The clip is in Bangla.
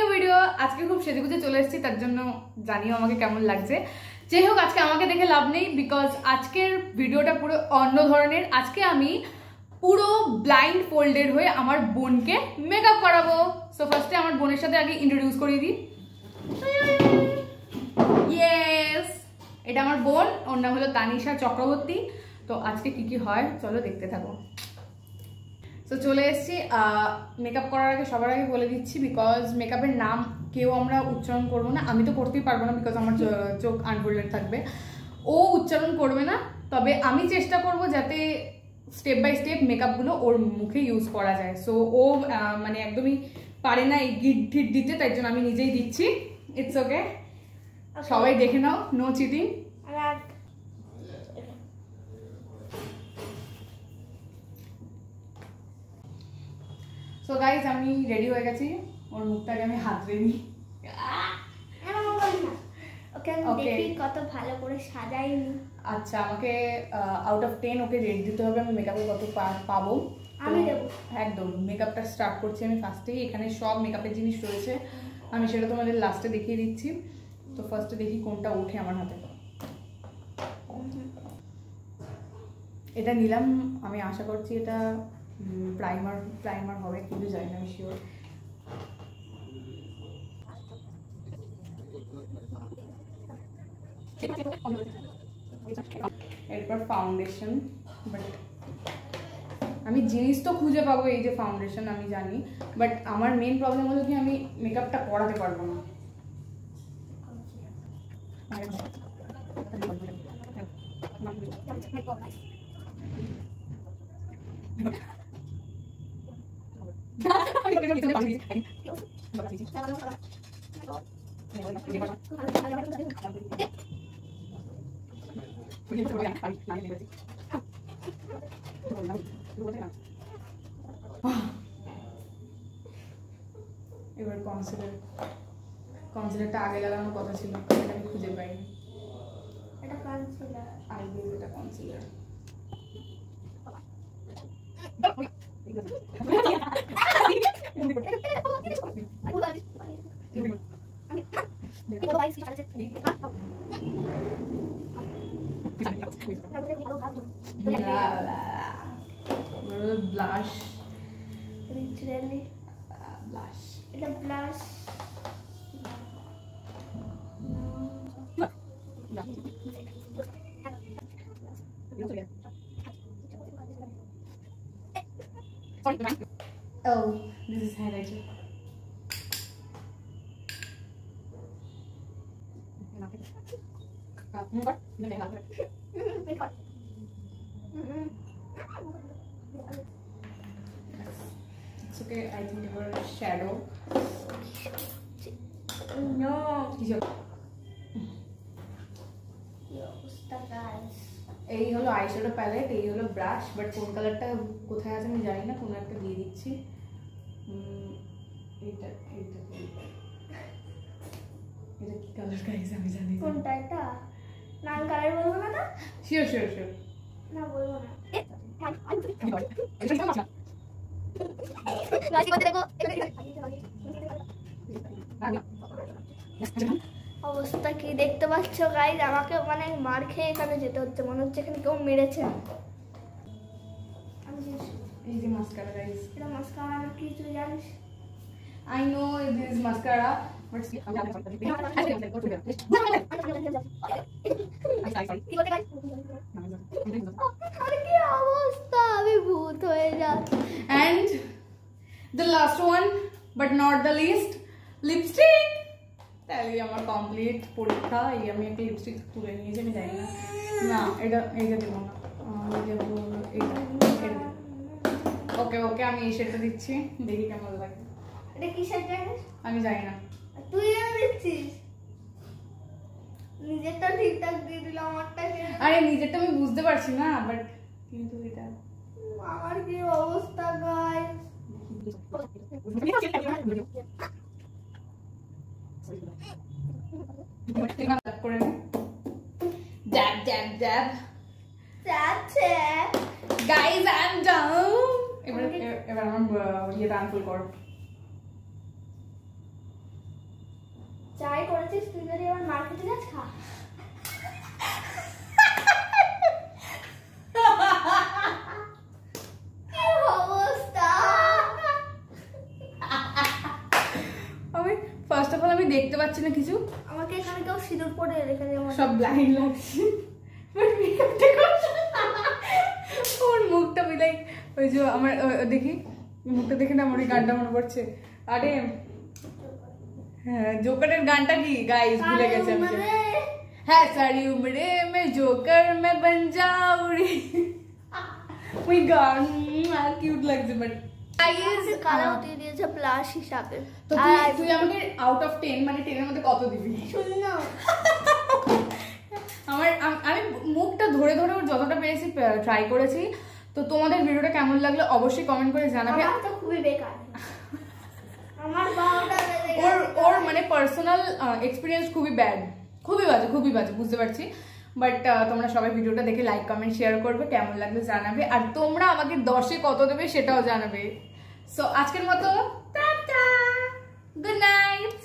New video. আজকে খুব সেজেগুজে চলে এসেছি, তার জন্য জানিও আমাকে কেমন লাগছে। যাই হোক, আজকে আমাকে দেখে লাভ নেই, বিকজ আজকের ভিডিওটা পুরো অন্য ধরনের। আজকে আমি পুরো ব্লাইন্ড ফোল্ডেড হয়ে আমার বোনকে মেকআপ করাবো। সো ফার্স্টে আমার বোনের সাথে আগে ইন্ট্রোডিউস করিয়ে দিই। ইয়েস, এটা আমার বোন, ওর নাম হলো তানিশা চক্রবর্তী। তো আজকে কি কি হয় চলো দেখতে থাকো। তো চলে এসেছি। মেকআপ করার আগে সবার আগে বলে দিচ্ছি, বিকজ মেকআপের নাম কেউ আমরা উচ্চারণ করবো না। আমি তো করতেই পারবো না, বিকজ আমার চোখ আনফোল্ডেড থাকবে। ও উচ্চারণ করবে না, তবে আমি চেষ্টা করব যাতে স্টেপ বাই স্টেপ মেকআপগুলো ওর মুখে ইউজ করা যায়। সো ও মানে একদমই পারে না এই গিট ঠিট দিতে, তাই জন্য আমি নিজেই দিচ্ছি। ইটস ওকে, সবাই দেখে নাও, নো চিটিং। সো গাইজ, আমি রেডি হয়ে গেছি। ওর মুখটাকে আমি হাত রেডি। কত ভালো করে সাজাইনি। আচ্ছা, আমাকে আউট অফ 10 ওকে রেট দিতে হবে। আমি মেকআপে কত পাবো আমি দেবো একদম। মেকআপটা স্টার্ট করছি আমি ফার্স্টেই। এখানে সব মেকআপের জিনিস রয়েছে, আমি সেটা তোমাদের লাস্টে দেখিয়ে দিচ্ছি। তো ফার্স্টে দেখি কোনটা ওঠে আমার হাতে। এটা নিলাম, আমি আশা করছি এটা প্রাইমার হবে, কিন্তু জানি না, আমি শিওর। এরপর ফাউন্ডেশন, বাট আমি জিনিস তো খুঁজে পাবো, এই যে ফাউন্ডেশন আমি জানি, বাট আমার মেন প্রবলেম হলো কি আমি মেকআপটা করাতে পারবো না। এবার কনসিলারটা আগে লাগানোর কথা ছিল, এটা আমি খুঁজে পাইনি। এটা কনসিলার, আগে এটা কনসিলার। ব্লাশ, ব্লাশ, এটা blush. Oh, this is highlighter. It's okay, I think it was shadow. No. এই হলো আইশ্যাডো প্যালেট, এই হলো ব্রাশ, বাট কোন কালারটা কোথায় আছে আমি জানি না, কোনো একটা দিয়ে দিচ্ছি। এটা এটা এটা কি কালার গাইস আমি জানি না। কোনটা? এটা নাম কালার বলবো না? শিওর না বলবো না। অবস্থা কি দেখতে পাচ্ছ গাইজ? আমাকে মানে মার খেয়ে এখানে যেতে হচ্ছে, মনে হচ্ছে এখানে কেউ মেরেছে। এই যে মাস্কারা গাইস, এটা মাস্কারা না, কি তুই জানিস? I know this is mascara, but কি অবস্থা, আমি ভূত হয়ে যাচ্ছি। And the last one, but not the least, lipstick. তাহলে আমার কমপ্লিট পরীক্ষা। এই আমি একটা লিপস্টিক তুলে নিয়েছি, আমি জানি না, না এটা দেবো না, ওকে ওকে, আমি এই শেডটা দিচ্ছি, দেখি কেমন লাগে। এটা কি শেড জানিস? আমি জানি না। তুই দিচ্ছিস, নিজেরটা ঠিকঠাক দিয়ে দিলাম, আমারটা। আরে নিজেরটা আমি বুঝতে পারছি না, বাট কিন্তু এটা আমার কি অবস্থা গাইস। করে ড্যাব ড্যাব ড্যাব যাচ্ছে গাইস, আই এম ডাউন। এবার আমার ইয়েটা আনফোল্ড কর। যাই করেছিস তুই যদি এবার মার খেতে যাস খা। কি অবস্থা! আমি ফার্স্ট অফ অল আমি দেখতে পাচ্ছি না কিছু, আমাকে এখানে কেউ সিঁদুর পরে রেখে দেয়, সব ব্লাইন্ড লাগছে। বাট মেকআপটা করছে ওর মুখটা মিলাই ওই যে আমার দেখি মুখটা দেখে না আমার ওই গানটা মনে পড়ছে। আরে হ্যাঁ জোকারের গানটা কি গাইস ভুলে গেছে আমি। হ্যাঁ সারি উমরে মে জোকার মে বন যাও রে, ওই গান আর কিউট লাগছে। বাট গাইস কালার দিয়ে দিয়েছে প্লাস হিসাবে। তো তুই আমাকে আউট অফ 10 মানে 10 এর মধ্যে কত দিবি? শূন্য। আমি মুখটা ধরে ধরে ওর যতটা পেরেছি ট্রাই করেছি। তো তোমাদের ভিডিওটা কেমন লাগলো অবশ্যই কমেন্ট করে জানাবে। আমার তো খুবই বেকার, আমার বারোটা বেজে ওর গেছে। ওর মানে পার্সোনাল এক্সপিরিয়েন্স খুবই ব্যাড, খুবই বাজে বুঝতে পারছি। বাট তোমরা সবাই ভিডিওটা দেখে লাইক কমেন্ট শেয়ার করবে, কেমন লাগলো জানাবে, আর তোমরা আমাকে 10-এ কত দেবে সেটাও জানাবে। সো আজকের মতো টাটা, গুড নাইট।